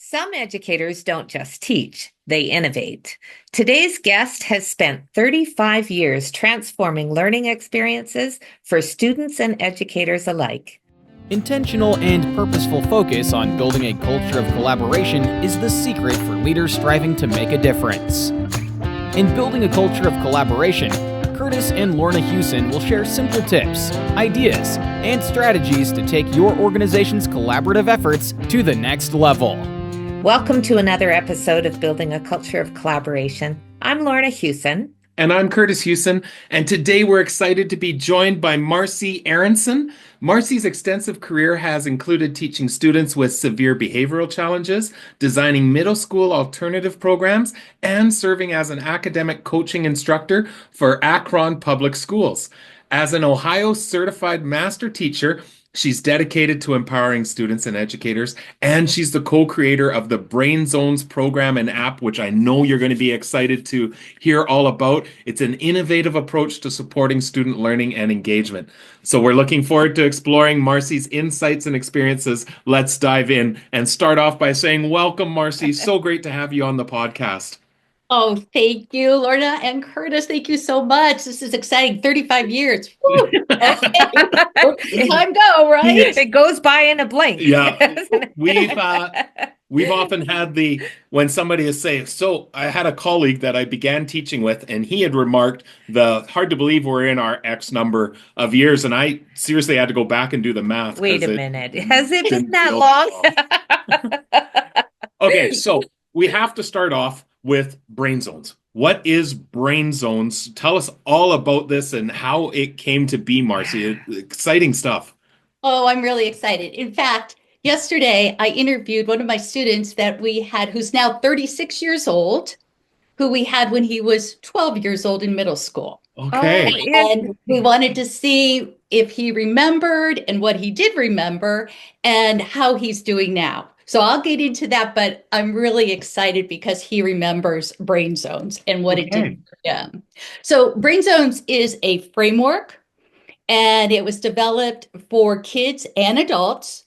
Some educators don't just teach, they innovate. Today's guest has spent 35 years transforming learning experiences for students and educators alike. Intentional and purposeful focus on building a culture of collaboration is the secret for leaders striving to make a difference. In building a culture of collaboration, Kurtis and Lorna will share simple tips, ideas, and strategies to take your organization's collaborative efforts to the next level. Welcome to another episode of Building a Culture of Collaboration. I'm Lorna And I'm Kurtis, and today we're excited to be joined by Marcey Aronson. Marcey's extensive career has included teaching students with severe behavioral challenges, designing middle school alternative programs, and serving as an academic coaching instructor for Akron Public Schools. As an Ohio certified master teacher, she's dedicated to empowering students and educators, and she's the co-creator of the Brainzones program and app, which I know you're going to be excited to hear all about. It's an innovative approach to supporting student learning and engagement. So we're looking forward to exploring Marcey's insights and experiences. Let's dive in and start off by saying, welcome, Marcey. So great to have you on the podcast. Oh, thank you, Lorna and Kurtis. Thank you so much. This is exciting. 35 years. Woo. Time go, right? It goes by in a blink. Yeah. We've often had when somebody is saying, so I had a colleague that I began teaching with, and he had remarked hard to believe we're in our X number of years. And I seriously had to go back and do the math. Wait a minute. Has it been that long? Okay, so we have to start off with Brainzones. What is Brainzones? Tell us all about this and how it came to be, Marcey. Exciting stuff. Oh, I'm really excited. In fact, yesterday I interviewed one of my students that we had, who's now 36 years old, who we had when he was 12 years old in middle school. Okay. And we wanted to see if he remembered and what he did remember and how he's doing now. So I'll get into that, but I'm really excited because he remembers Brainzones and what it did for him. So Brainzones is a framework, and it was developed for kids and adults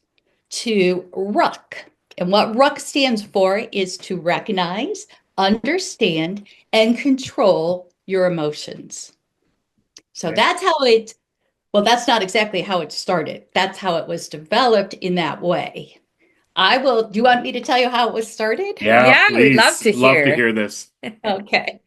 to RUC. And what RUC stands for is to recognize, understand, and control your emotions. So that's how that's not exactly how it started. That's how it was developed in that way. Do you want me to tell you how it was started? Yeah, we'd love to hear. Love to hear this. Okay.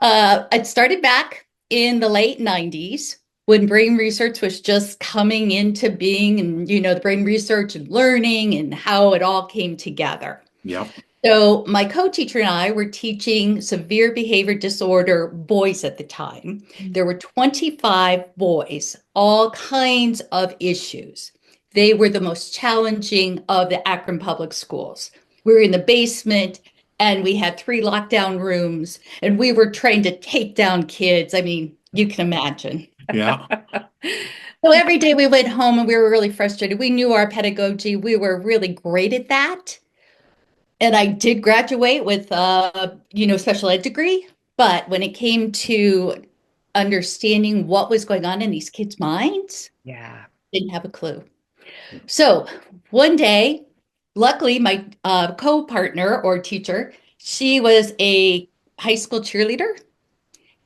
It started back in the late 90s when brain research was just coming into being, and, the brain research and learning and how it all came together. Yep. So my co-teacher and I were teaching severe behavior disorder boys at the time. There were 25 boys, all kinds of issues. They were the most challenging of the Akron Public Schools. We were in the basement, and we had 3 lockdown rooms, and we were trying to take down kids. I mean, you can imagine. Yeah. So every day we went home, and we were really frustrated. We knew our pedagogy. We were really great at that. And I did graduate with special ed degree. But when it came to understanding what was going on in these kids' minds, didn't have a clue. So one day, luckily, my co-partner or teacher, she was a high school cheerleader,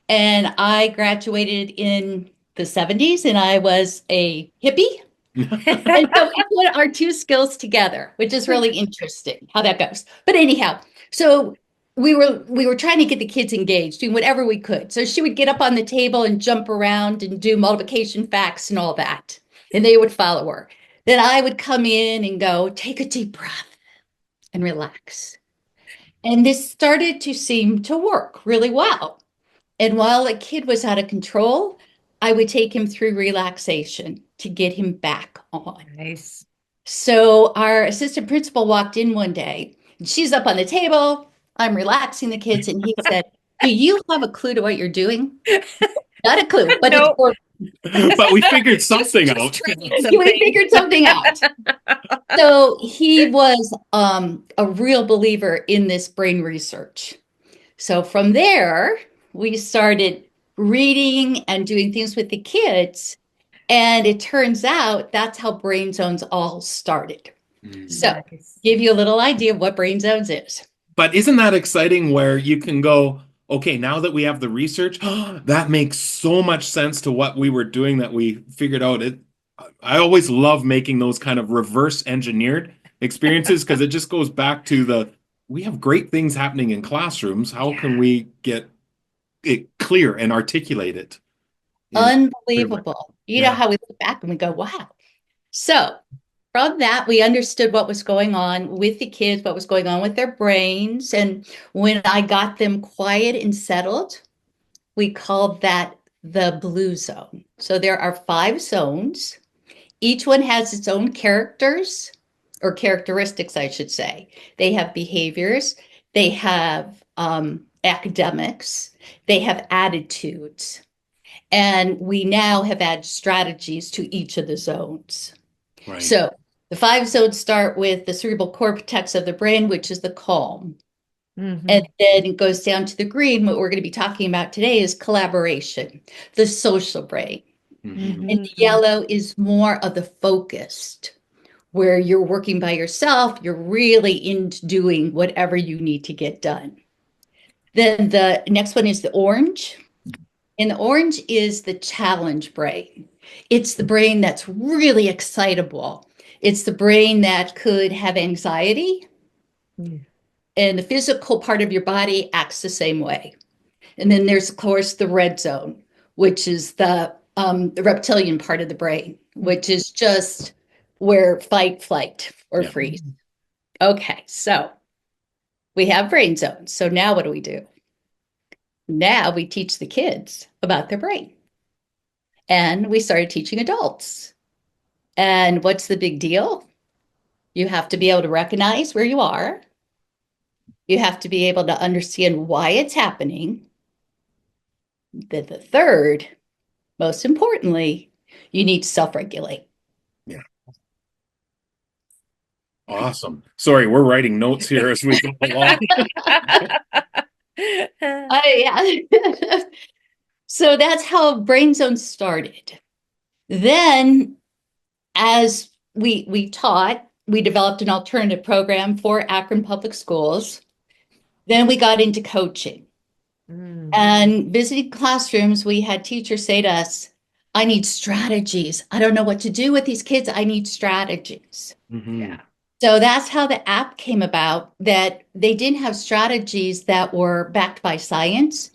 and I graduated in the 70s, and I was a hippie. And so we put our two skills together, which is really interesting how that goes. But anyhow, so we were trying to get the kids engaged, doing whatever we could. So she would get up on the table and jump around and do multiplication facts and all that, and they would follow her. Then I would come in and go, take a deep breath and relax. And this started to seem to work really well. And while a kid was out of control, I would take him through relaxation to get him back on. Nice. So our assistant principal walked in one day, and she's up on the table. I'm relaxing the kids. And he said, do you have a clue to what you're doing? Not a clue, but No. it's working. But we figured something out. We figured something out. So he was a real believer in this brain research. So from there, we started reading and doing things with the kids. And it turns out that's how Brainzones all started. So, Nice. give you a little idea of what Brainzones is. But isn't that exciting where you can go, okay, now that we have the research, that makes so much sense to what we were doing that we figured out it. I always love making those kind of reverse engineered experiences because it just goes back to we have great things happening in classrooms. How can we get it clear and articulate it in clear way? Unbelievable. You know Yeah. how we look back and we go, wow. So, from that, we understood what was going on with the kids, what was going on with their brains. And when I got them quiet and settled, we called that the blue zone. So there are 5 zones. Each one has its own characters or characteristics, I should say. They have behaviors, they have academics, they have attitudes. And we now have added strategies to each of the zones. Right. So the 5 zones start with the cerebral cortex of the brain, which is the calm. Mhm. And then it goes down to the green. What we're going to be talking about today is collaboration, the social brain. Mhm. And the yellow is more of the focused, where you're working by yourself, you're really into doing whatever you need to get done. Then the next one is the orange. And the orange is the challenge brain. It's the brain that's really excitable. It's the brain that could have anxiety. Mm. And the physical part of your body acts the same way. And then there's, of course, the red zone, which is the reptilian part of the brain, which is just where fight, flight, or Yeah. freeze. Okay, so we have brain zones. So now what do? Now we teach the kids about their brain. And we started teaching adults. And what's the big deal? You have to be able to recognize where you are. You have to be able to understand why it's happening. Then the third, most importantly, you need to self-regulate. Yeah. Awesome. Sorry, we're writing notes here as we go along. Yeah. So that's how Brainzone started. Then, as we taught, we developed an alternative program for Akron Public Schools. Then we got into coaching. And visiting classrooms, we had teachers say to us, I need strategies. I don't know what to do with these kids. I need strategies. Mhm. Yeah. So that's how the app came about, that they didn't have strategies that were backed by science.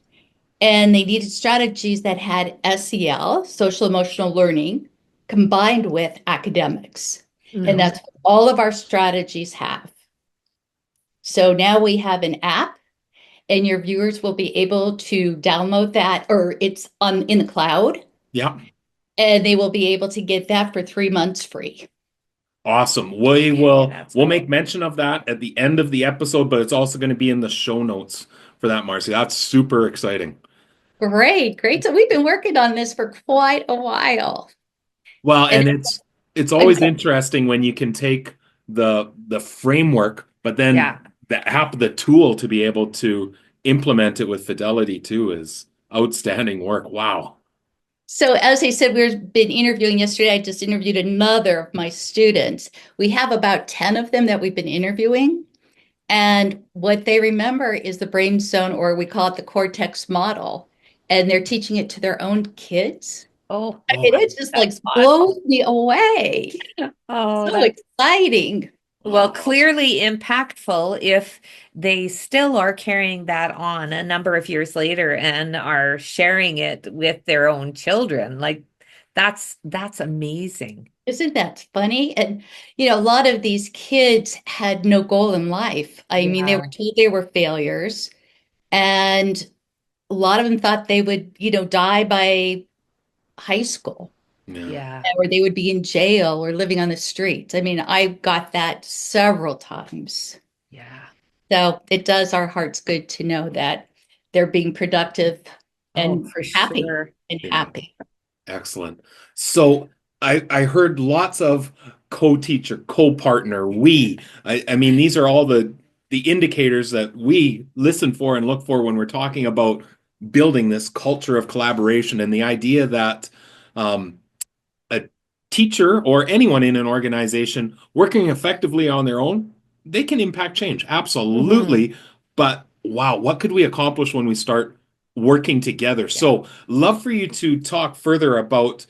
And they needed strategies that had SEL, social emotional learning, combined with academics. And that's what all of our strategies have. So now we have an app, and your viewers will be able to download that, or it's in the cloud, Yeah. and they will be able to get that for 3 months free. Awesome. We'll make mention of that at the end of the episode, but it's also going to be in the show notes for that, Marcy. That's super exciting. Great, great. So we've been working on this for quite a while. Well, and And it's always interesting when you can take the framework, but then Yeah. the app, the tool to be able to implement it with fidelity too is outstanding work. Wow. so, as I said, we've been interviewing yesterday. I just interviewed another of my students. We have about 10 of them that we've been interviewing. And what they remember is the brain zone, or we call it the cortex model. And they're teaching it to their own kids. Oh, I mean, it just like that's fun. blows me away. Oh, So exciting. well, clearly impactful if they still are carrying that on a number of years later and are sharing it with their own children. Like that's amazing. Isn't that funny? And, a lot of these kids had no goal in life. I mean, they were told they were failures. And a lot of them thought they would, die by high school, Yeah. or they would be in jail or living on the streets. I mean, I got that several times. Yeah. So it does our hearts good to know that they're being productive and for happy sure. and Yeah. happy. Excellent. So I heard lots of co-teacher, co-partner, we. I mean, these are all the indicators that we listen for and look for when we're talking about building this culture of collaboration and the idea that a teacher or anyone in an organization working effectively on their own, they can impact change. Absolutely. But wow, what could we accomplish when we start working together? So, love for you to talk further about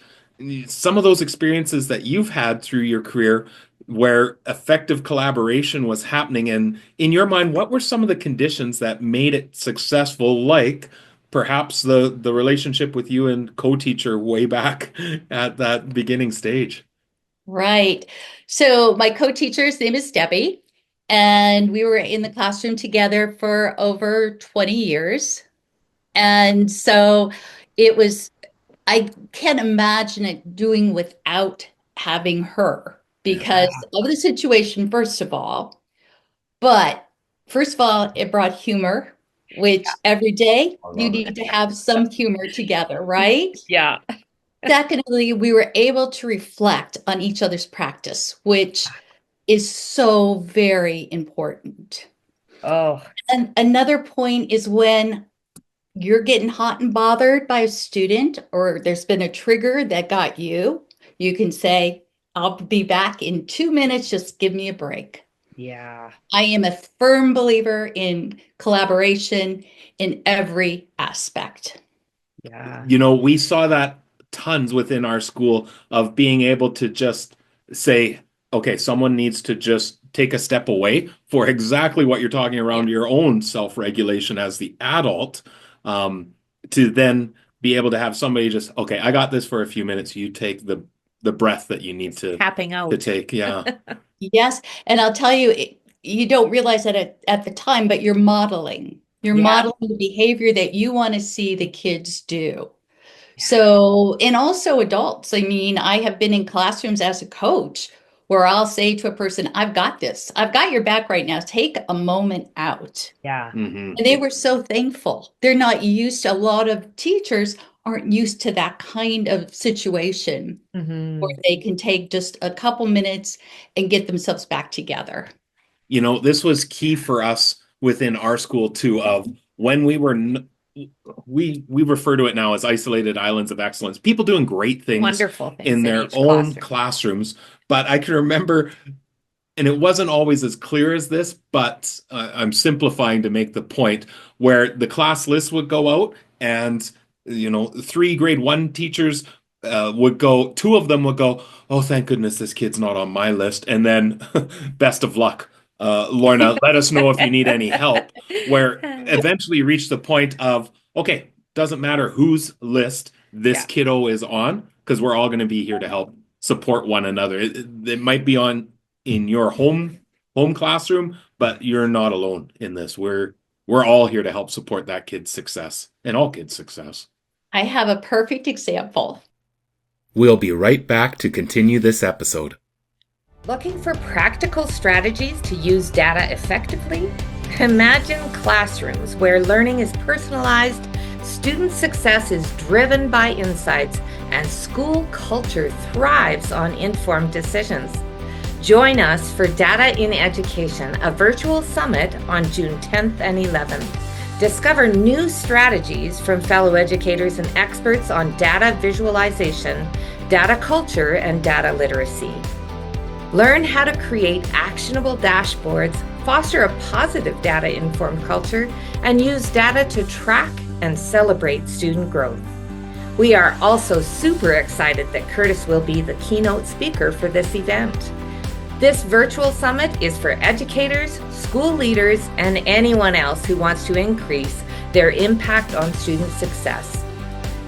some of those experiences that you've had through your career where effective collaboration was happening. And in your mind, what were some of the conditions that made it successful, like perhaps the relationship with you and co-teacher way back at that beginning stage? Right. So my co-teacher's name is Debbie, and we were in the classroom together for over 20 years. And so it was, I can't imagine it doing without having her because of the situation, first of all. But first of all, it brought humor, which every day I you love it. need to have some humor together, right? Yeah. Secondly, we were able to reflect on each other's practice, which is so very important. Oh, And another point is when you're getting hot and bothered by a student, or there's been a trigger that got you, you can say, I'll be back in 2 minutes, just give me a break. yeah. I am a firm believer in collaboration in every aspect. Yeah. You know, we saw that tons within our school of being able to just say, okay, someone needs to just take a step away for exactly what you're talking around your own self-regulation as the adult, to then be able to have somebody just, okay, I got this for a few minutes. You take the breath that you need Tapping to out. take. Yeah. Yes, and I'll tell you, you don't realize that at the time, but you're modeling. You're Yeah. modeling the behavior that you want to see the kids do. So, and also adults. I mean, I have been in classrooms as a coach where I'll say to a person, I've got this. I've got your back right now. Take a moment out. Yeah. Mhm. And they were so thankful. They're not used to, a lot of teachers aren't used to that kind of situation where they can take just a couple minutes and get themselves back together. You know, this was key for us within our school too, of when we were we refer to it now as isolated islands of excellence. People doing great things Wonderful things in their each own classroom. classrooms. But I can remember, and it wasn't always as clear as this, but I'm simplifying to make the point where the class list would go out and, you know, 3 grade 1 teachers would go, 2 of them would go, oh, thank goodness this kid's not on my list. And then best of luck. Lorna, let us know if you need any help, where eventually you reach the point of, okay, doesn't matter whose list this Yeah. kiddo is on, because we're all going to be here to help support one another. It might be on in your home classroom, but you're not alone in this. We're all here to help support that kid's success and all kids' success. I have a perfect example. We'll be right back to continue this episode. Looking for practical strategies to use data effectively? Imagine classrooms where learning is personalized, student success is driven by insights, and school culture thrives on informed decisions. Join us for Data in Education, a virtual summit on June 10th and 11th. Discover new strategies from fellow educators and experts on data visualization, data culture, and data literacy. Learn how to create actionable dashboards, foster a positive data-informed culture, and use data to track and celebrate student growth. We are also super excited that Kurtis will be the keynote speaker for this event. This virtual summit is for educators, school leaders, and anyone else who wants to increase their impact on student success.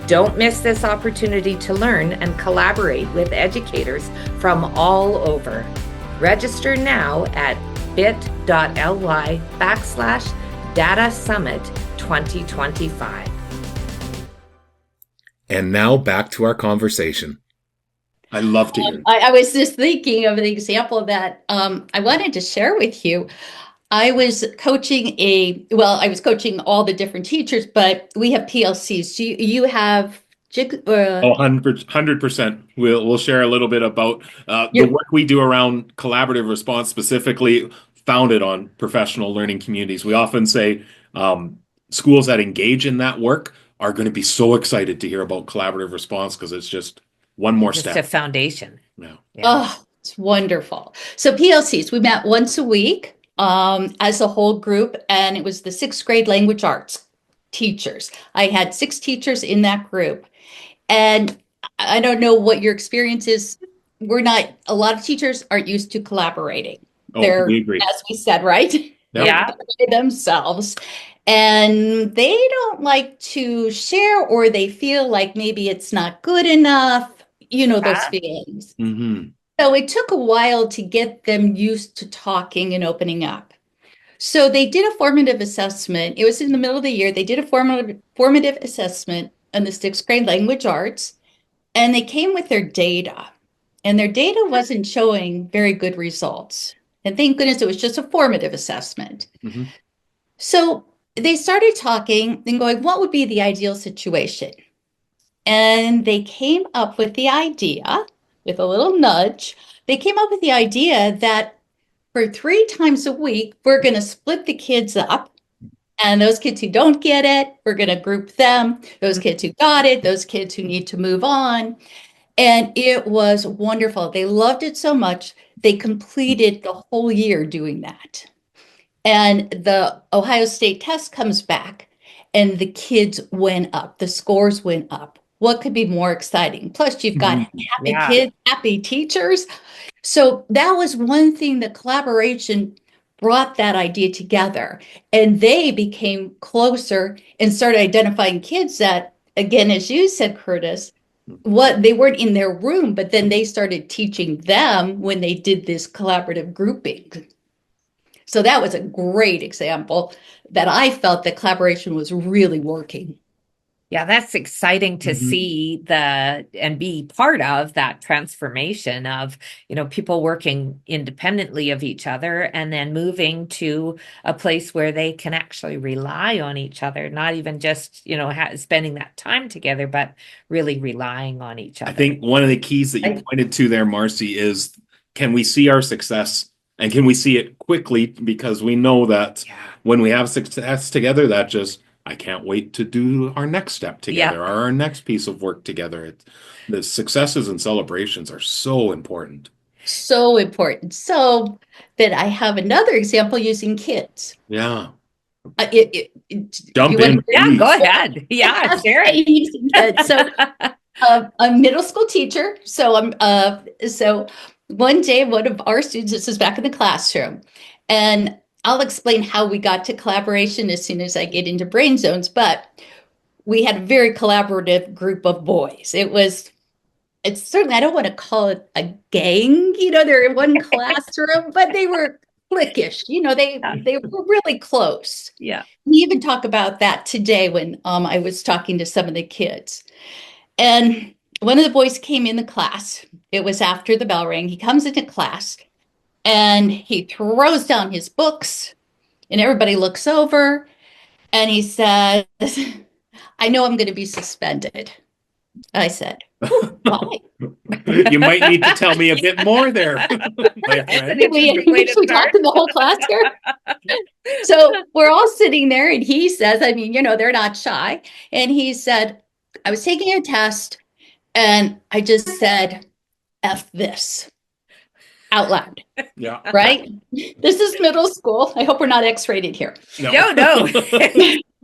Don't miss this opportunity to learn and collaborate with educators from all over. Register now at bit.ly/Data Summit 2025. And now back to our conversation. I love to hear. I was just thinking of the example that I wanted to share with you. I was coaching I was coaching all the different teachers, but we have PLCs. Do you have? 100%. We'll share a little bit about the work we do around collaborative response, specifically founded on professional learning communities. We often say schools that engage in that work are going to be so excited to hear about collaborative response because it's just one more Just step. a foundation. Yeah. Yeah. Oh, it's wonderful. So PLCs, we met once a week as a whole group, and it was the 6th grade language arts teachers. I had 6 teachers in that group. And I don't know what your experience is. A lot of teachers aren't used to collaborating. Oh, They're, we agree. as we said, right? Yeah. They're by themselves. And they don't like to share, or they feel like maybe it's not good enough, those Yeah. feelings. Mm-hmm. So it took a while to get them used to talking and opening up. So they did a formative assessment. It was in the middle of the year. They did a formative assessment on the 6th grade language arts, and they came with their data. And their data wasn't showing very good results. And thank goodness it was just a formative assessment. Mm-hmm. So they started talking and going, what would be the ideal situation? And they came up with the idea, with a little nudge, they came up with the idea that for 3 times a week, we're going to split the kids up. And those kids who don't get it, we're going to group them. Those kids who got it, those kids who need to move on. And it was wonderful. They loved it so much. They completed the whole year doing that. And the Ohio State test comes back, and the kids went up. The scores went up. What could be more exciting? Plus, you've got happy kids, happy teachers. So that was one thing, that collaboration brought that idea together, and they became closer and started identifying kids that, again, as you said, Kurtis, what they weren't in their room, but then they started teaching them when they did this collaborative grouping. So that was a great example that I felt that collaboration was really working. Yeah, that's exciting to see and be part of that transformation of, people working independently of each other and then moving to a place where they can actually rely on each other, not even just, spending that time together, but really relying on each other. I think one of the keys that you pointed to there, Marcey, is can we see our success, and can we see it quickly? Because we know that when we have success together, that just, I can't wait to do our next step together, or our next piece of work together. The successes and celebrations are so important. So important. So that I have another example using kids. Yeah. Jump in. Yeah, go ahead. Yeah, share it. Using kids. So I'm a middle school teacher. So so one day, one of our students, this is back in the classroom, and I'll explain how we got to collaboration as soon as I get into Brainzones, but we had a very collaborative group of boys. It's certainly, I don't want to call it a gang, they're in one classroom, but they were cliquish, they were really close. Yeah. We even talk about that today when I was talking to some of the kids. And one of the boys came in the class. It was after the bell rang. He comes into class, and he throws down his books, and everybody looks over, and he says, I know I'm going to be suspended. I said, why? You might need to tell me a bit more there, my friend. We talked in the whole class here. So we're all sitting there, and he says, they're not shy. And he said, I was taking a test, and I just said, F this. Out loud. Yeah. Right? This is middle school. I hope we're not X-rated here. No.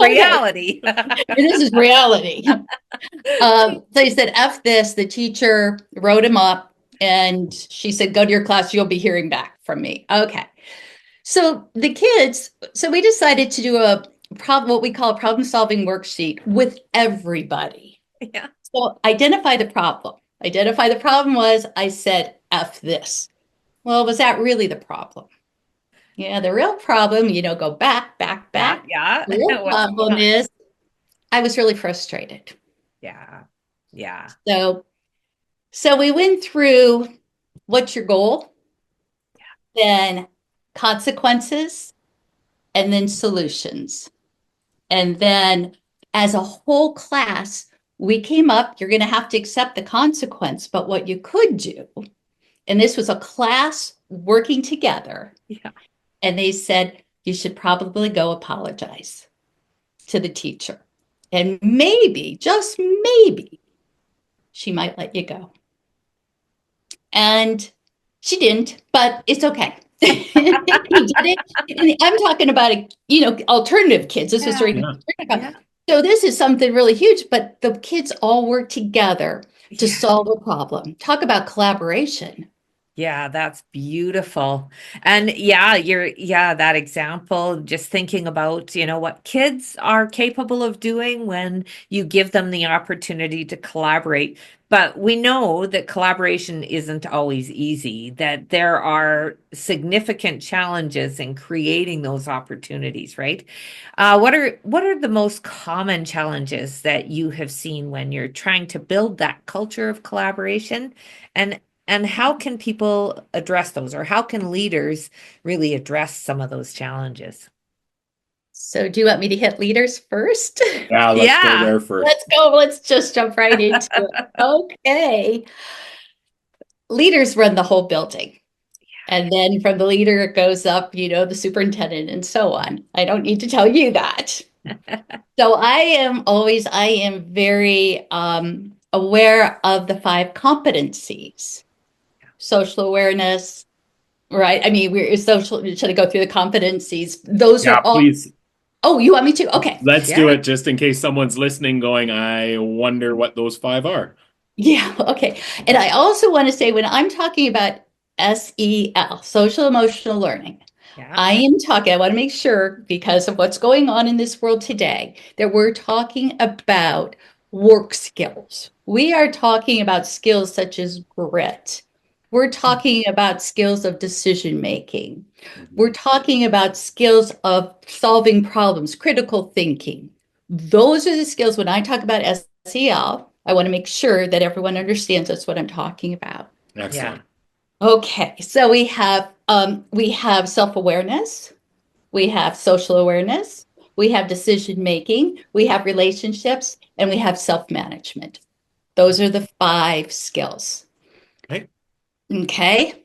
Reality. This is reality. So he said, F this. The teacher wrote him up, and she said, go to your class. You'll be hearing back from me. Okay. So the kids, we decided to do what we call a problem-solving worksheet with everybody. Yeah. So identify the problem. Identify the problem was, I said, F this. Well, was that really the problem? Yeah, the real problem, go back. Yeah. The real problem is I was really frustrated. Yeah. Yeah. So we went through what's your goal, then consequences, and then solutions. And then as a whole class, we came up, you're going to have to accept the consequence, but what you could do, and this was a class working together. Yeah. And they said, you should probably go apologize to the teacher. And maybe, just maybe, she might let you go. And she didn't, but it's okay. He did it. And I'm talking about, alternative kids. This was during. Yeah. So this is something really huge, but the kids all work together to Yeah. solve a problem. Talk about collaboration. Yeah, that's beautiful. And that example, just thinking about, what kids are capable of doing when you give them the opportunity to collaborate. But we know that collaboration isn't always easy, that there are significant challenges in creating those opportunities, right? What are the most common challenges that you have seen when you're trying to build that culture of collaboration? And and how can people address those, or how can leaders really address some of those challenges? So do you want me to hit leaders first? Yeah, let's go Yeah. there first. Let's go. Let's just jump right into it. Okay. Leaders run the whole building. And then from the leader, it goes up, the superintendent and so on. I don't need to tell you that. So I am very aware of the 5 competencies. Social awareness, right? I mean, we're social. Should I go through the competencies? Those Yeah, are all. please. Oh, you want me to? Okay. Let's Yeah. do it just in case someone's listening going, I wonder what those 5 are. Yeah. Okay. And I also want to say when I'm talking about SEL, social emotional learning, Yeah. I want to make sure because of what's going on in this world today that we're talking about work skills. We are talking about skills such as grit. We're talking about skills of decision making. We're talking about skills of solving problems, critical thinking. Those are the skills when I talk about SEL. I want to make sure that everyone understands that's what I'm talking about. Excellent. Okay, so we have self-awareness, we have social awareness, we have decision making, we have relationships, and we have self-management. Those are the 5 skills. Okay. Okay.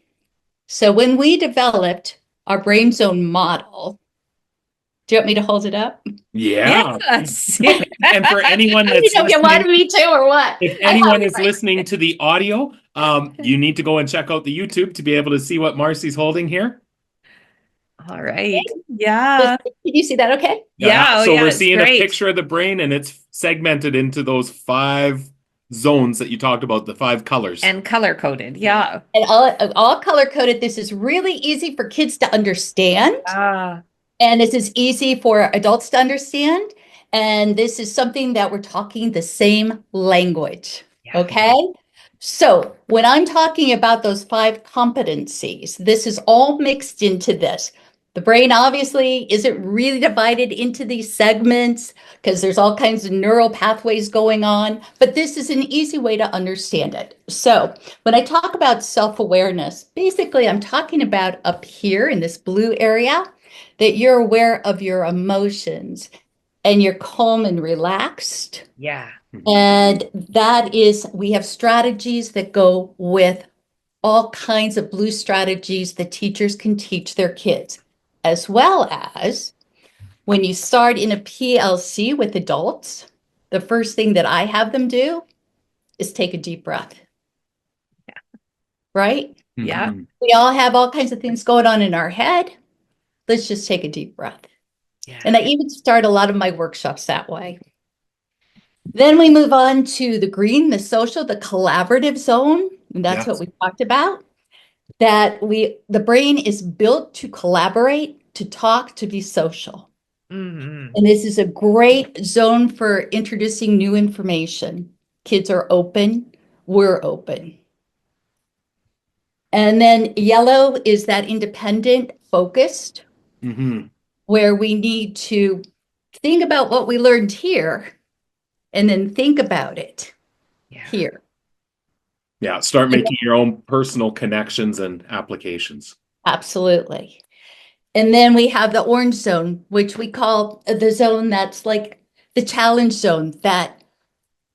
So when we developed our brain zone model, do you want me to hold it up? Yeah. Yes. And for anyone I didn't that's know if you wanted me to or what. if I anyone thought is listening to the audio, you need to go and check out the YouTube to be able to see what Marcy's holding here. All right. Yeah. Can you see that okay? Yeah. Oh, So yeah, we're it's seeing great. a picture of the brain, and it's segmented into those 5 zones that you talked about, the 5 colors. And color coded. Yeah. And all color coded. This is really easy for kids to understand. Ah, And this is easy for adults to understand. And this is something that we're talking the same language. yeah. Okay. So when I'm talking about those 5 competencies, this is all mixed into this. The brain obviously isn't really divided into these segments because there's all kinds of neural pathways going on, but this is an easy way to understand it. So when I talk about self-awareness, basically I'm talking about up here in this blue area that you're aware of your emotions and you're calm and relaxed. Yeah. And that is, we have strategies that go with all kinds of blue strategies that teachers can teach their kids, as well as when you start in a PLC with adults, the first thing that I have them do is take a deep breath. Yeah. Right? Yeah. We all have all kinds of things going on in our head. Let's just take a deep breath. Yeah. And I even start a lot of my workshops that way. Then we move on to the green, the social, the collaborative zone. And that's what we talked about. That the brain is built to collaborate, to talk, to be social. Mm-hmm. And this is a great zone for introducing new information. Kids are open, we're open. And then yellow is that independent, focused, where we need to think about what we learned here and then think about it here. Yeah, start making your own personal connections and applications. Absolutely. And then we have the orange zone, which we call the zone that's like the challenge zone, that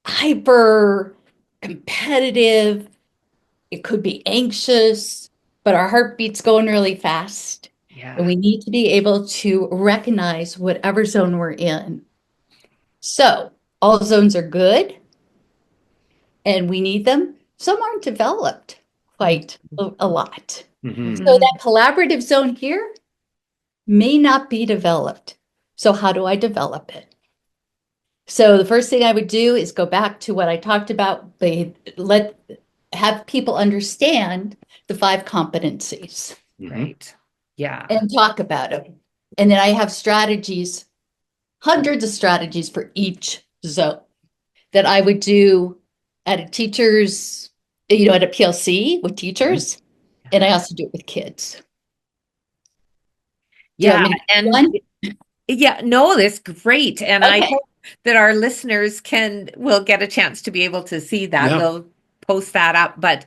hyper competitive. It could be anxious, but our heartbeat's going really fast. Yeah. And we need to be able to recognize whatever zone we're in. So all zones are good and we need them. Some aren't developed. quite a lot. Mhm. So that collaborative zone here may not be developed. So how do I develop it? So the first thing I would do is go back to what I talked about. Have people understand the 5 competencies Right. Yeah. and talk about them. And then I have strategies, hundreds of strategies for each zone that I would do at a teacher's, at a PLC with teachers. And I also do it with kids. Do you Yeah. want me to do And one? yeah, no, that's great. And I Okay. hope that our listeners will get a chance to be able to see that. Yeah. We'll post that up. But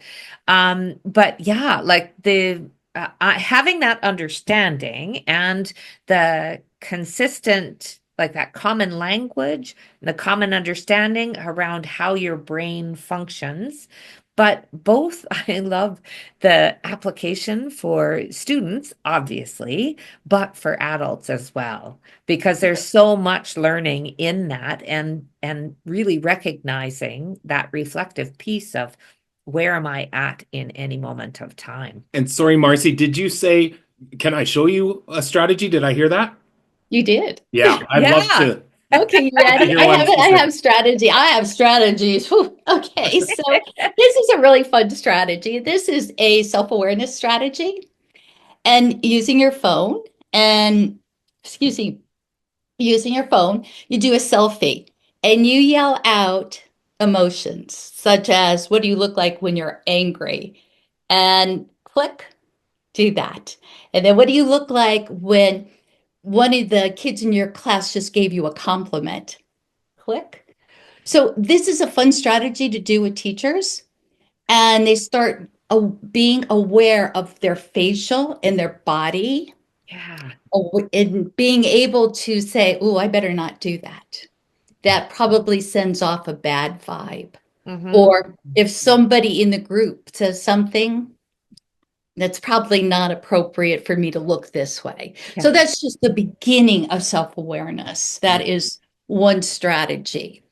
yeah, like having that understanding and the consistent, like that common language, the common understanding around how your brain functions. But both, I love the application for students, obviously, but for adults as well, because there's so much learning in that, and really recognizing that reflective piece of where am I at in any moment of time. And sorry, Marcy, did you say, can I show you a strategy? Did I hear that? You did. Yeah, I'd love Yeah. to. Okay, you ready? Hear I one have it. I specific. have strategy. I have strategies. Whew. Okay, so this is a really fun strategy. This is a self-awareness strategy, and using your phone and excuse me, using your phone, you do a selfie and you yell out emotions such as, what do you look like when you're angry? And click, do that. And then what do you look like when one of the kids in your class just gave you a compliment? Click. So this is a fun strategy to do with teachers, and they start being aware of their facial and their body, Yeah. and being able to say, "Oh, I better not do that. That probably sends off a bad vibe." Mhm. Or if somebody in the group says something, that's probably not appropriate for me to look this way. So Yeah. that's just the beginning of self-awareness. That is one strategy.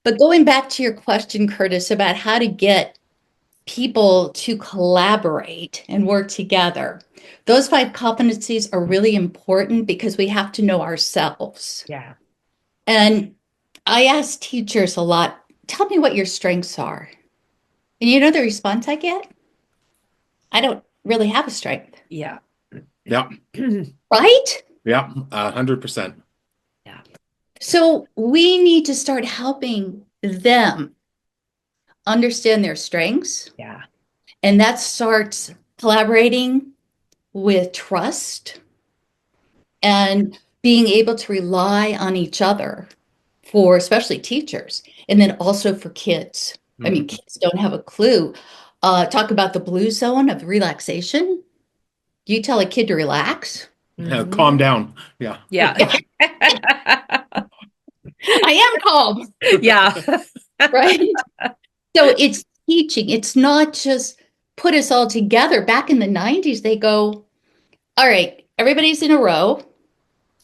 But going back to your question, Kurtis, about how to get people to collaborate and work together, those 5 competencies are really important because we have to know ourselves. Yeah. And I ask teachers a lot, tell me what your strengths are. And you know the response I get? I don't really have a strength, Yeah. Yeah, right? yeah, 100%. Yeah. So we need to start helping them understand their strengths. Yeah. And that starts collaborating with trust and being able to rely on each other, for especially teachers, and then also for kids. I mean, kids don't have a clue. Talk about the blue zone of relaxation. You tell a kid to relax. Calm down. Yeah. Yeah. I am calm, Yeah. right? So it's teaching. It's not just put us all together. Back in the 90s, they go, all right, everybody's in a row.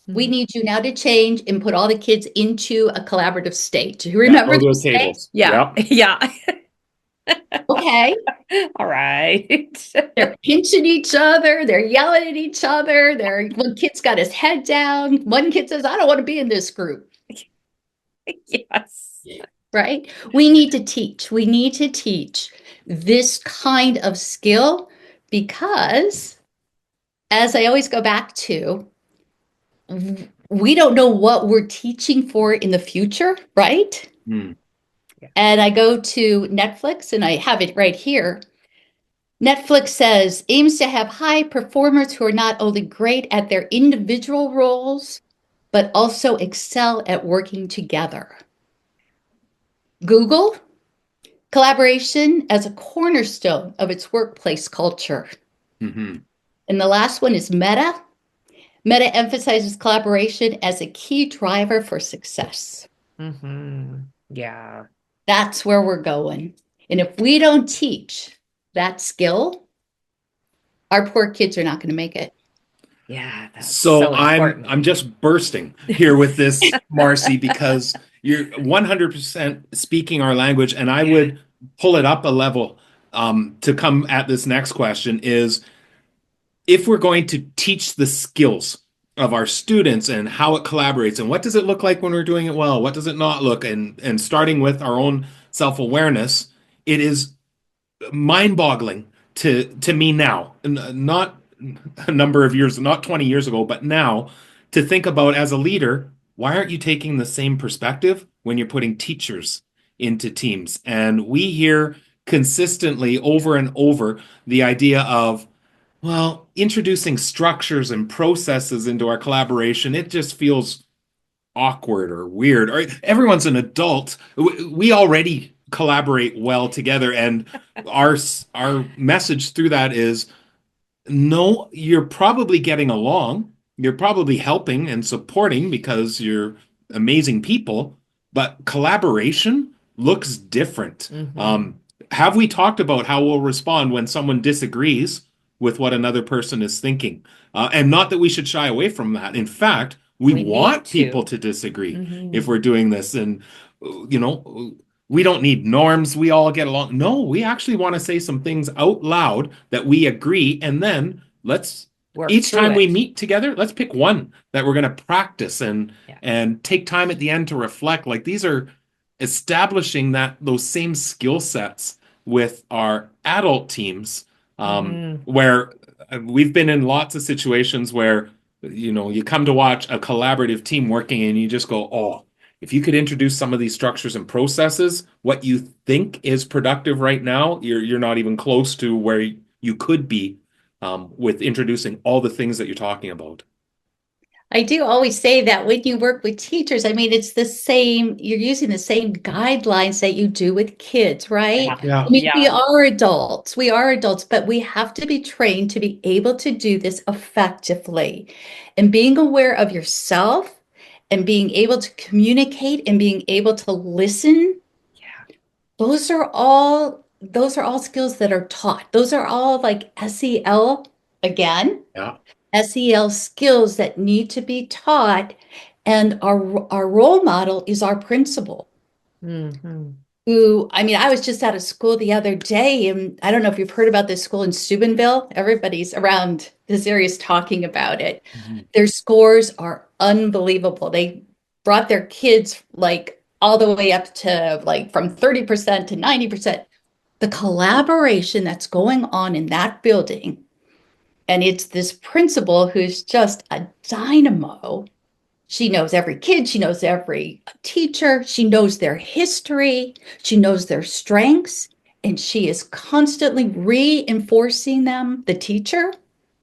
We need you now to change and put all the kids into a collaborative state. Do you remember Go to those the days? tables. Yeah. Yeah. Okay. All right. They're pinching each other. They're yelling at each other. One kid's got his head down. One kid says, I don't want to be in this group. Yes. Right? We need to teach. We need to teach this kind of skill because, as I always go back to, we don't know what we're teaching for in the future, right? Mm. And I go to Netflix and I have it right here. Netflix says aims to have high performers who are not only great at their individual roles, but also excel at working together. Google, collaboration as a cornerstone of its workplace culture. Mm-hmm. And the last one is Meta. Meta emphasizes collaboration as a key driver for success. Mm-hmm. Yeah. That's where we're going. And if we don't teach that skill, our poor kids are not going to make it. Yeah. That's So important. I'm just bursting here with this, Marcy, because you're 100% speaking our language, and I would pull it up a level. to come at this next question is, if we're going to teach the skills of our students and how it collaborates and what does it look like when we're doing it well, what does it not look, and starting with our own self-awareness, it is mind-boggling to me now, not a number of years, not 20 years ago, but now, to think about, as a leader, why aren't you taking the same perspective when you're putting teachers into teams? And we hear consistently over and over the idea of, well, introducing structures and processes into our collaboration, it just feels awkward or weird. Or everyone's an adult. We already collaborate well together, and our message through that is, no, you're probably getting along. You're probably helping and supporting because you're amazing people, but collaboration looks different. Have we talked about how we'll respond when someone disagrees with what another person is thinking? And not that we should shy away from that. In fact, we want people to disagree if we're doing this. And, we don't need norms. We all get along. No, we actually want to say some things out loud that we agree. And then each time we meet together, let's pick one that we're going to practice and take time at the end to reflect. Like, these are establishing those same skill sets with our adult teams, where we've been in lots of situations where, you come to watch a collaborative team working and you just go, oh, if you could introduce some of these structures and processes, what you think is productive right now, you're not even close to where you could be with introducing all the things that you're talking about. I do always say that when you work with teachers, I mean, it's the same, you're using the same guidelines that you do with kids, right? Yeah. I mean, we are adults, but we have to be trained to be able to do this effectively. And being aware of yourself and being able to communicate and being able to listen, those are all skills that are taught. Those are all like SEL again. Yeah. SEL skills that need to be taught, and our role model is our principal. Who, I mean, I was just out of school the other day, and I don't know if you've heard about this school in Steubenville. Everybody's around this area is talking about it. Their scores are unbelievable. They brought their kids like all the way up to like from 30% to 90%. The collaboration that's going on in that building. And it's this principal who's just a dynamo. She knows every kid. She knows every teacher. She knows their history. She knows their strengths. And she is constantly reinforcing them, the teacher,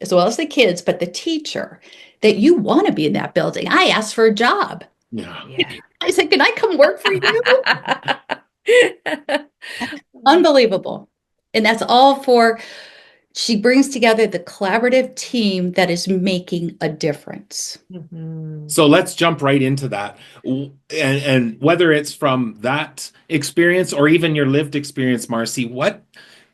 as well as the kids, but the teacher, that you want to be in that building. I asked for a job. Yeah. I said, can I come work for you? Unbelievable. And that's all for... She brings together the collaborative team that is making a difference. So let's jump right into that. And whether it's from that experience or even your lived experience, Marcey, what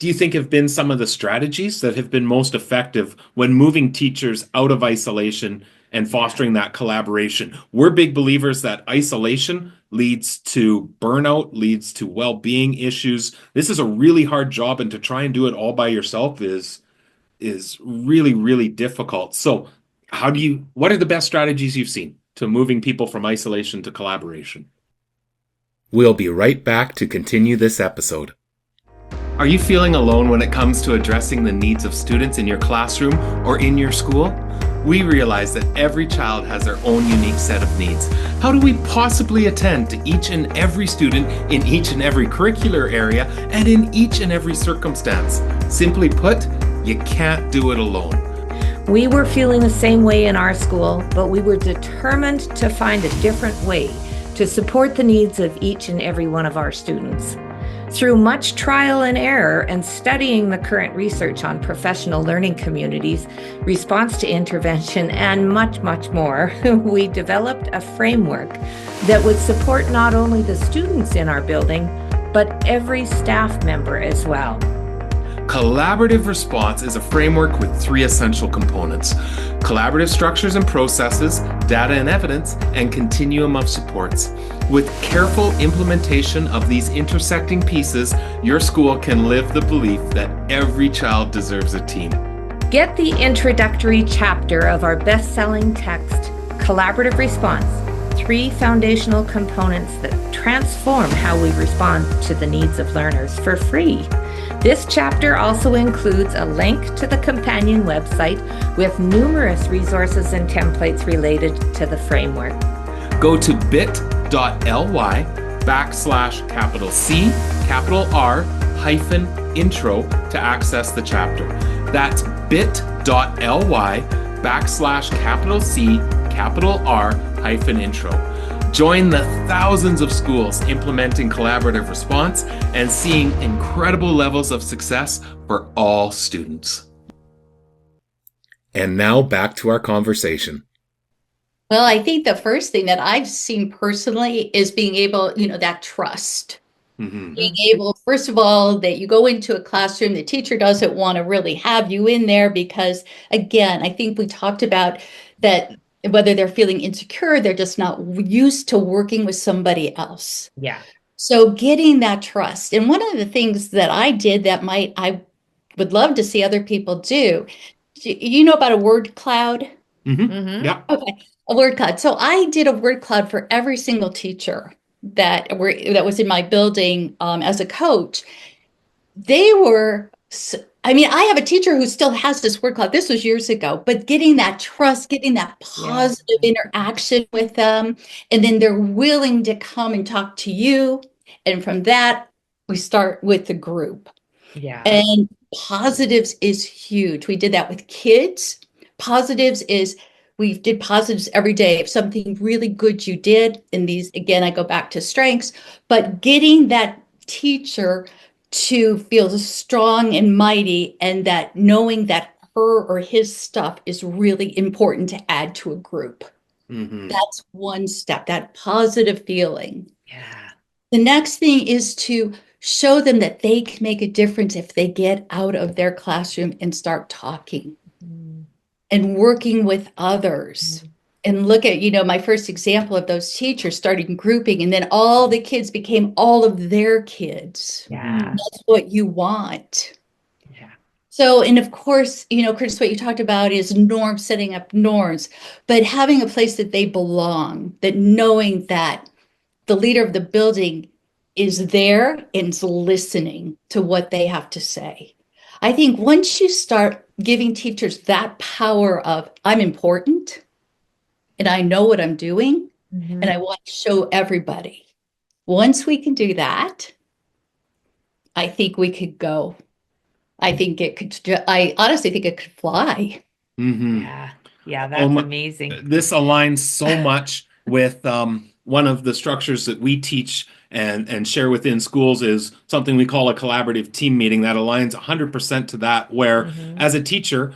do you think have been some of the strategies that have been most effective when moving teachers out of isolation and fostering that collaboration? We're big believers that isolation leads to burnout, leads to well-being issues. This is a really hard job, and to try and do it all by yourself is really, really difficult. So what are the best strategies you've seen to moving people from isolation to collaboration? We'll be right back to continue this episode. Are you feeling alone when it comes to addressing the needs of students in your classroom or in your school? We realize that every child has their own unique set of needs. How do we possibly attend to each and every student in each and every curricular area and in each and every circumstance? Simply put, you can't do it alone. We were feeling the same way in our school, but we were determined to find a different way to support the needs of each and every one of our students. Through much trial and error and studying the current research on professional learning communities, response to intervention, and much, much more, we developed a framework that would support not only the students in our building, but every staff member as well. Collaborative response is a framework with three essential components: collaborative structures and processes, data and evidence, and continuum of supports. With careful implementation of these intersecting pieces, your school can live the belief that every child deserves a team. Get the introductory chapter of our best-selling text, Collaborative Response, 3 foundational components that transform how we respond to the needs of learners, for free. This chapter also includes a link to the companion website with numerous resources and templates related to the framework. Go to bit.ly/C_R-intro to access the chapter. That's bit.ly/C_R-intro. Join the thousands of schools implementing collaborative response and seeing incredible levels of success for all students. And now back to our conversation. Well, I think the first thing that I've seen personally is being able, that trust. Being able, first of all, that you go into a classroom, the teacher doesn't want to really have you in there because, again, I think we talked about that whether they're feeling insecure, they're just not used to working with somebody else. Yeah. So getting that trust. And one of the things that I did that I would love to see other people do, you know about a word cloud? Yeah. Okay, a word cloud. So I did a word cloud for every single teacher that was in my building as a coach. They were, I have a teacher who still has this word cloud. This was years ago, but getting that trust, getting that positive interaction with them, and then they're willing to come and talk to you. And from that, we start with the group. Yeah. And positives is huge. We did that with kids. Positives is we did positives every day. If something really good you did, and these, again, I go back to strengths, but getting that teacher to feel strong and mighty, and that knowing that her or his stuff is really important to add to a group. That's one step, that positive feeling. Yeah. The next thing is to show them that they can make a difference if they get out of their classroom and start talking and working with others. And look at, my first example of those teachers starting grouping, and then all the kids became all of their kids. Yeah. That's what you want. Yeah. So, and of course, Kurtis, what you talked about is norms, setting up norms, but having a place that they belong, that knowing that the leader of the building is there and is listening to what they have to say. I think once you start giving teachers that power of, I'm important and I know what I'm doing and I want to show everybody. Once we can do that, I think we could go. I honestly think it could fly. Yeah. Yeah, that's amazing. This aligns so much with one of the structures that we teach and share within schools is something we call a collaborative team meeting that aligns 100% to that, where as a teacher,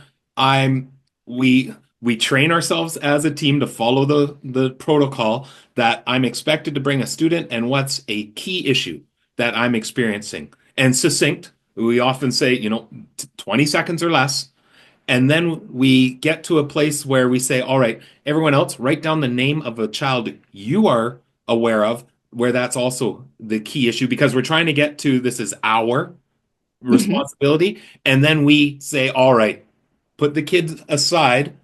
we train ourselves as a team to follow the protocol that I'm expected to bring a student and what's a key issue that I'm experiencing. And succinct, we often say, 20 seconds or less. And then we get to a place where we say, all right, everyone else, write down the name of a child you are aware of, where that's also the key issue, because we're trying to get to this is our responsibility. And then we say, all right, put the kids aside,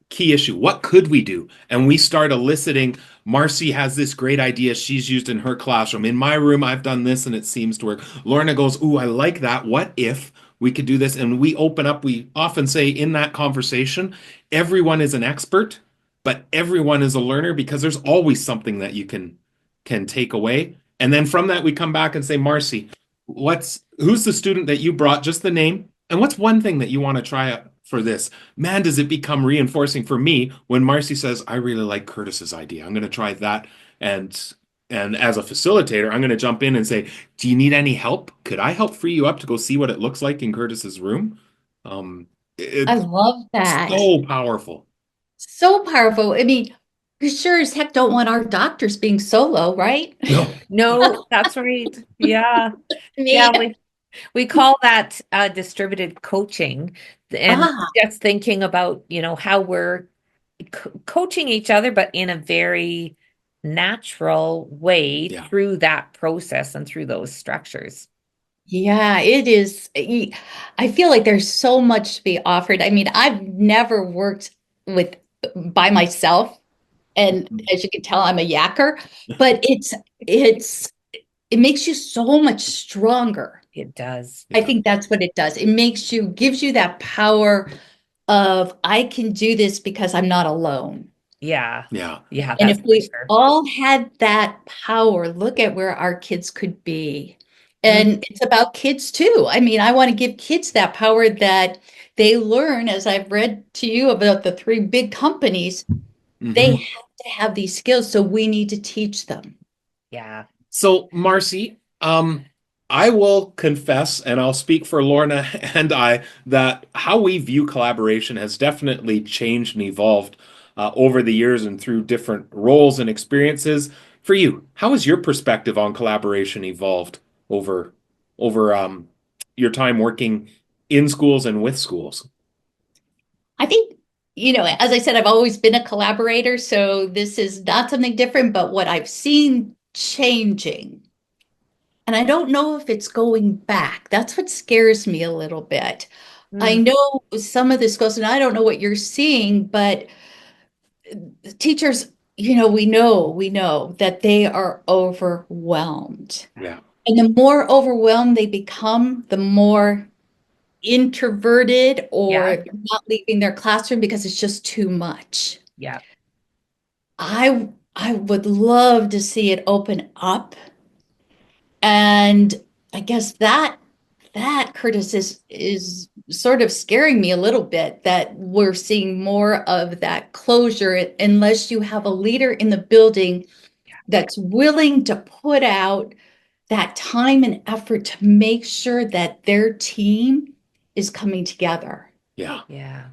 key issue. What could we do? And we start eliciting, Marcey has this great idea she's used in her classroom. In my room, I've done this and it seems to work. Lorna goes, ooh, I like that. What if we could do this? And we open up, we often say in that conversation, everyone is an expert, but everyone is a learner, because there's always something that you can take away. And then from that, we come back and say, Marcey, who's the student that you brought, just the name? And what's one thing that you want to try for this? Man, does it become reinforcing for me when Marcey says, I really like Kurtis's idea. I'm going to try that. And as a facilitator, I'm going to jump in and say, do you need any help? Could I help free you up to go see what it looks like in Kurtis's room? I love that. So powerful. So powerful. We sure as heck don't want our doctors being solo, right? No. No, that's right. Yeah. Yeah. We call that distributed coaching, and Ah, just thinking about, how we're coaching each other, but in a very natural way Yeah. through that process and through those structures. yeah, it is. I feel like there's so much to be offered. I mean, I've never worked with by myself, and as you can tell, I'm a yacker, but it's it makes you so much stronger. It does. I Yeah. think that's what it does. It gives you that power of I can do this because I'm not alone. Yeah. Yeah. Yeah, And that's if for we sure. all had that power, look at where our kids could be. Mm, And it's about kids too. I mean, I want to give kids that power that they learn, as I've read to you about the three big companies, they Hmm. have to have these skills, so we need to teach them. yeah. So, Marcy, I will confess, and I'll speak for Lorna and I, that how we view collaboration has definitely changed and evolved over the years and through different roles and experiences. For you, how has your perspective on collaboration evolved over over your time working in schools and with schools? I think, as I said, I've always been a collaborator, so this is not something different, but what I've seen changing, and I don't know if it's going back. That's what scares me a little bit. I Mm, know some of this goes, and I don't know what you're seeing, but teachers, we know that they are overwhelmed. Yeah. And the more overwhelmed they become, the more introverted yeah. or not leaving their classroom because it's just too much. Yeah. I would love to see it open up. And I guess that Curtis is sort of scaring me a little bit that we're seeing more of that closure unless you have a leader in the building that's willing to put out that time and effort to make sure that their team is coming together. Yeah. Yeah.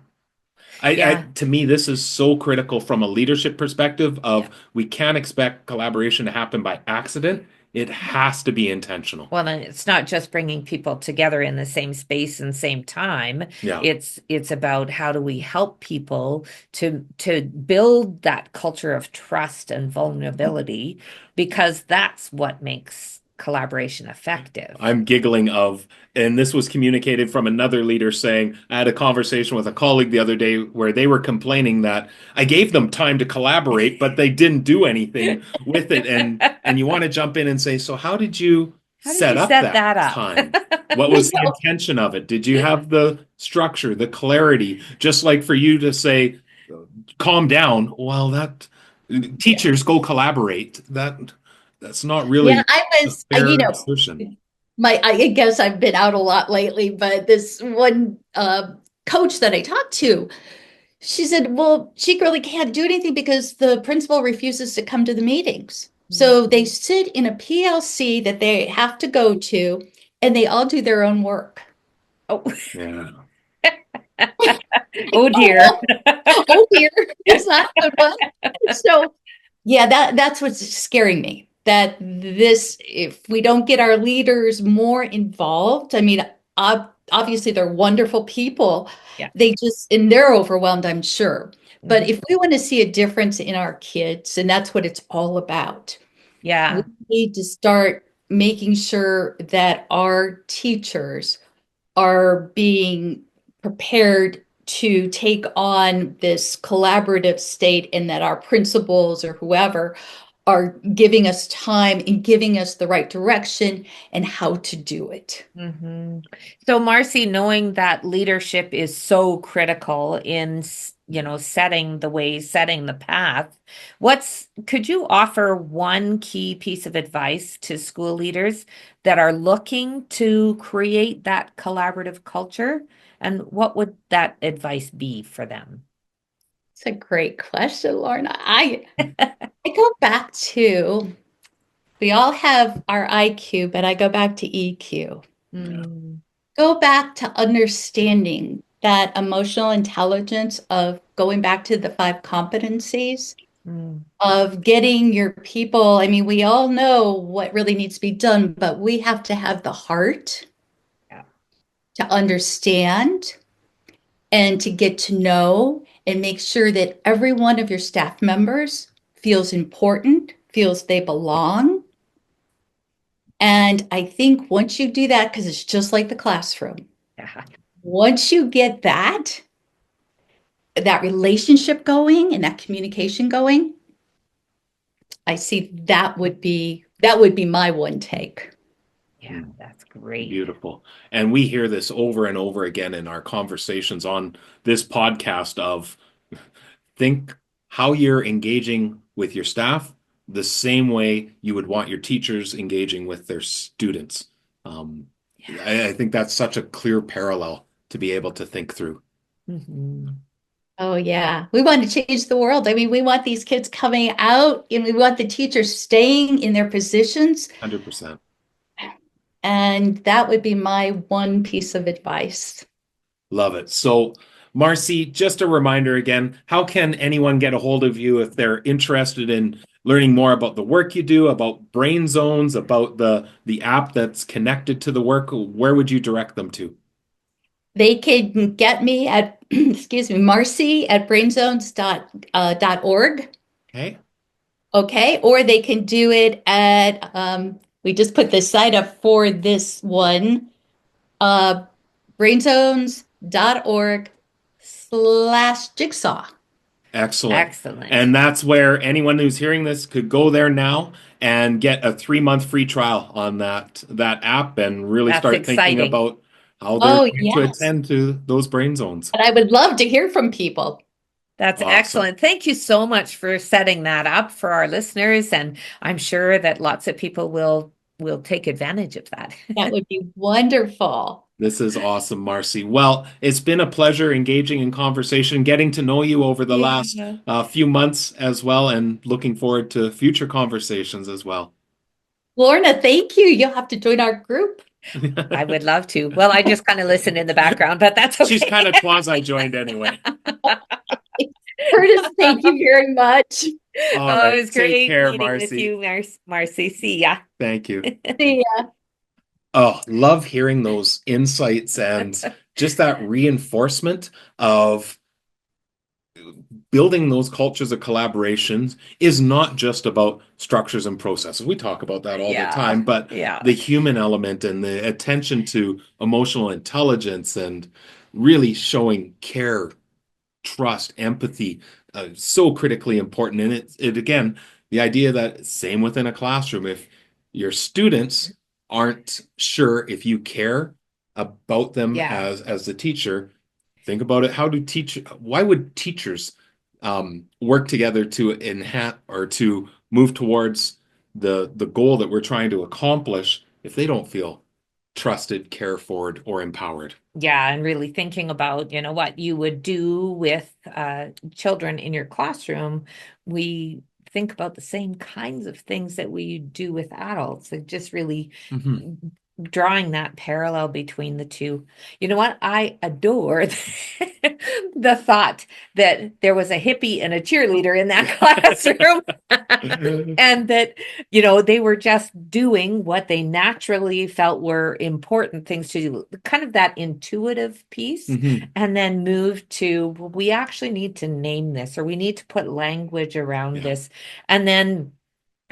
I Yeah. to me, this is so critical from a leadership perspective Yeah. of we can't expect collaboration to happen by accident. It has to be intentional. Well, then it's not just bringing people together in the same space and same time. Yeah. It's about how do we help people to build that culture of trust and vulnerability, because that's what makes collaboration effective. I'm giggling of, and this was communicated from another leader saying, I had a conversation with a colleague the other day where they were complaining that I gave them time to collaborate, but they didn't do anything with it. And you want to jump in and say, so how did you How did set you up set that that up? time? What I was the know. intention of it? Did you have the structure, the clarity? Just like for you to say, calm down. Well, that Yeah. teachers go collaborate. That's not Yeah, really I a was, fair assertion. I guess I've been out a lot lately, but this one coach that I talked to, she said, well, she really can't do anything because the principal refuses to come to the meetings. So they sit in a PLC that they have to go to, and they all do their own work. Oh, Yeah. oh Oh, dear. well, oh dear, is that a good one? So, yeah, that's what's scaring me. That this, if we don't get our leaders more involved, I mean, obviously they're wonderful people. Yeah. And they're overwhelmed, I'm sure. But Mhm. if we want to see a difference in our kids, and that's what it's all about, we Yeah. need to start making sure that our teachers are being prepared to take on this collaborative state and that our principals or whoever are giving us time and giving us the right direction and how to do it. Hmm. So, Marcy, knowing that leadership is so critical in, setting the way, setting the path, could you offer one key piece of advice to school leaders that are looking to create that collaborative culture? And what would that advice be for them? It's a great question, Lorna. I go back to we all have our IQ, but I go back to EQ. Yeah. Mm, Go back to understanding that emotional intelligence of going back to the five competencies mm, of getting your people. I mean, we all know what really needs to be done, but we have to have the heart to understand and to get to know and make sure that every one of your staff members feels important, feels they belong. And I think once you do that, because it's just like the classroom, Yeah. once you get that relationship going and that communication going, I see that would be my one take. Yeah, that's great. Beautiful. And we hear this over and over again in our conversations on this podcast of think how you're engaging with your staff the same way you would want your teachers engaging with their students. I think that's such a clear parallel to be able to think through. Mm-hmm. Oh, yeah. We want to change the world. I mean, we want these kids coming out and we want the teachers staying in their positions. 100%. And that would be my one piece of advice. Love it. So, Marcey, just a reminder again, how can anyone get a hold of you if they're interested in learning more about the work you do, about Brainzones, about the app that's connected to the work? Where would you direct them to? They can get me at, excuse me, Marcey at brainzones.org. Okay. Okay. Or they can do it at, we just put the site up for this one, brainzones.org/jigsaw. Excellent. Excellent. And that's where anyone who's hearing this could go there now and get a 3-month free trial on that app and really That's start exciting. thinking about how they're Oh, going to yes. attend to those brain zones. And I would love to hear from people. That's Awesome. excellent. Thank you so much for setting that up for our listeners. And I'm sure that lots of people will take advantage of that. That would be wonderful. This is awesome, Marcey. Well, it's been a pleasure engaging in conversation, getting to know you over the last few months as well, and looking forward to future conversations as well. Lorna, thank you. You'll have to join our group. I would love to. Well, I just kind of listen in the background, but that's okay. She's kind of quasi-joined anyway. Kurtis, thank you very much. All right. It was great Take care, meeting with Marcey. you, Marcey. See ya. Thank you. See ya. Oh, love hearing those insights and just that reinforcement of building those cultures of collaborations is not just about structures and processes. We talk about that all the time, but the human element and the attention to emotional intelligence and really showing care, trust, empathy, so critically important. And it again, the idea that same within a classroom, if your students aren't sure if you care about them as the teacher, think about it. Why would teachers work together to enhance or to move towards the goal that we're trying to accomplish if they don't feel trusted, cared for, or empowered? Yeah, and really thinking about, what you would do with children in your classroom. We think about the same kinds of things that we do with adults. It just really drawing that parallel between the two. You know what? I adore the thought that there was a hippie and a cheerleader in that classroom and that, they were just doing what they naturally felt were important things to do, kind of that intuitive piece, and then move to, we actually need to name this, or we need to put language around this, and then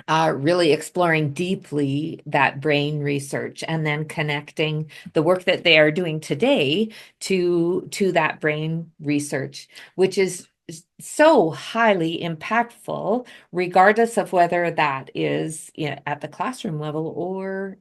really exploring deeply that brain research and then connecting the work that they are doing today to that brain research, which is so highly impactful, regardless of whether that is at the classroom level or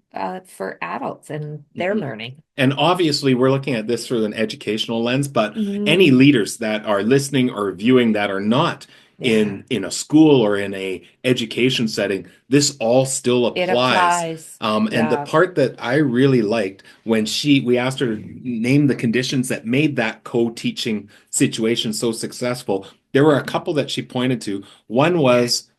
for adults and their learning. And obviously, we're looking at this through an educational lens, but any leaders that are listening or viewing that are not in a school or in a education setting, this all still applies. It applies. And the part that I really liked when we asked her to name the conditions that made that co-teaching situation so successful, there were a couple that she pointed to. One was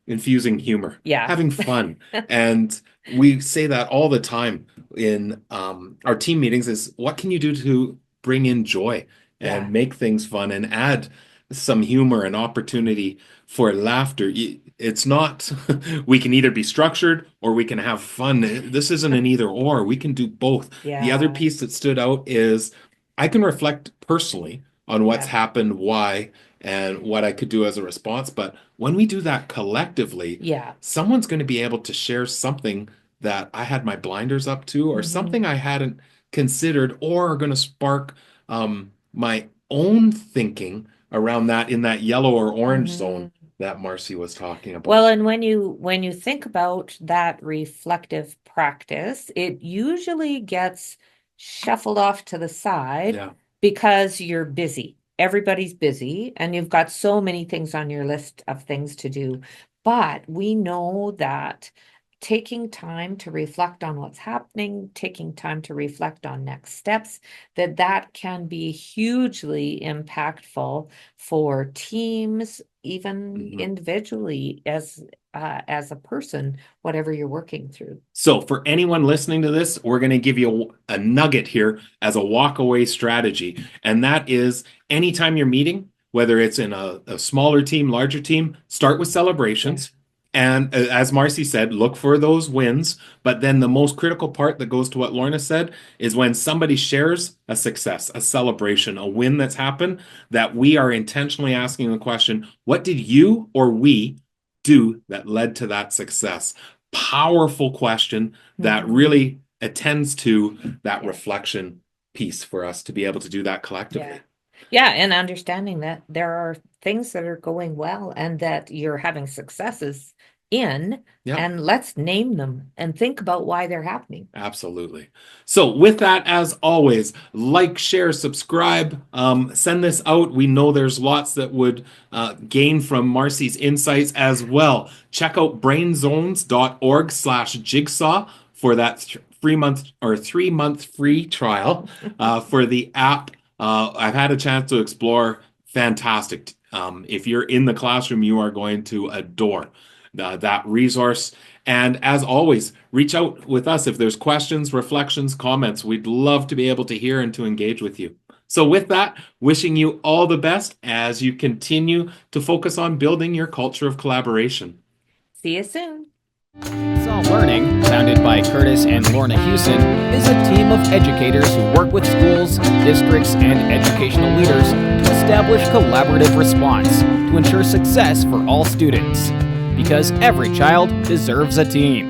infusing humor, having fun. And we say that all the time in our team meetings is, what can you do to bring in joy and make things fun and add some humor and opportunity for laughter. It's not, we can either be structured or we can have fun. This isn't an either or. We can do both. The other Yeah. piece that stood out is I can reflect personally on what's Yeah. happened, why, and what I could do as a response. But when we do that collectively, Yeah. someone's going to be able to share something that I had my blinders up to, or Hmm. something I hadn't considered, or are going to spark my own thinking around that in that yellow or orange Hmm. zone that Marcy was talking Well, about. and when you think about that reflective practice, it usually gets shuffled off to the side Yeah. because you're busy. Everybody's busy, and you've got so many things on your list of things to do. But we know that taking time to reflect on what's happening, taking time to reflect on next steps, that can be hugely impactful for teams, even Mhm. individually as a person, whatever you're working through. So, for anyone listening to this, we're going to give you a nugget here as a walk-away strategy. And that is anytime you're meeting, whether it's in a smaller team, larger team, start with Yeah. celebrations. And as Marcy said, look for those wins. But then the most critical part that goes to what Lorna said is when somebody shares a success, a celebration, a win that's happened, that we are intentionally asking the question, what did you or we do that led to that success? Powerful question that Mhm. really attends to that Yeah. reflection piece for us to be able to do that Yeah. collectively. Yeah, and understanding that there are things that are going well and that you're having successes in, Yeah, and let's name them and think about why they're happening. absolutely. So, with that, as always, like, share, subscribe, send this out. We know there's lots that would gain from Marcy's insights as well. Check out brainzones.org/jigsaw for that 3 month or 3 month free trial for the app. I've had a chance to explore. Fantastic. If you're in the classroom, you are going to adore that resource. And as always, reach out with us if there's questions, reflections, comments. We'd love to be able to hear and to engage with you. So, with that, wishing you all the best as you continue to focus on building your culture of collaboration. See you soon. Saw Learning, founded by Kurtis and Lorna Hewson, is a team of educators who work with schools, districts, and educational leaders to establish collaborative response to ensure success for all students. Because every child deserves a team.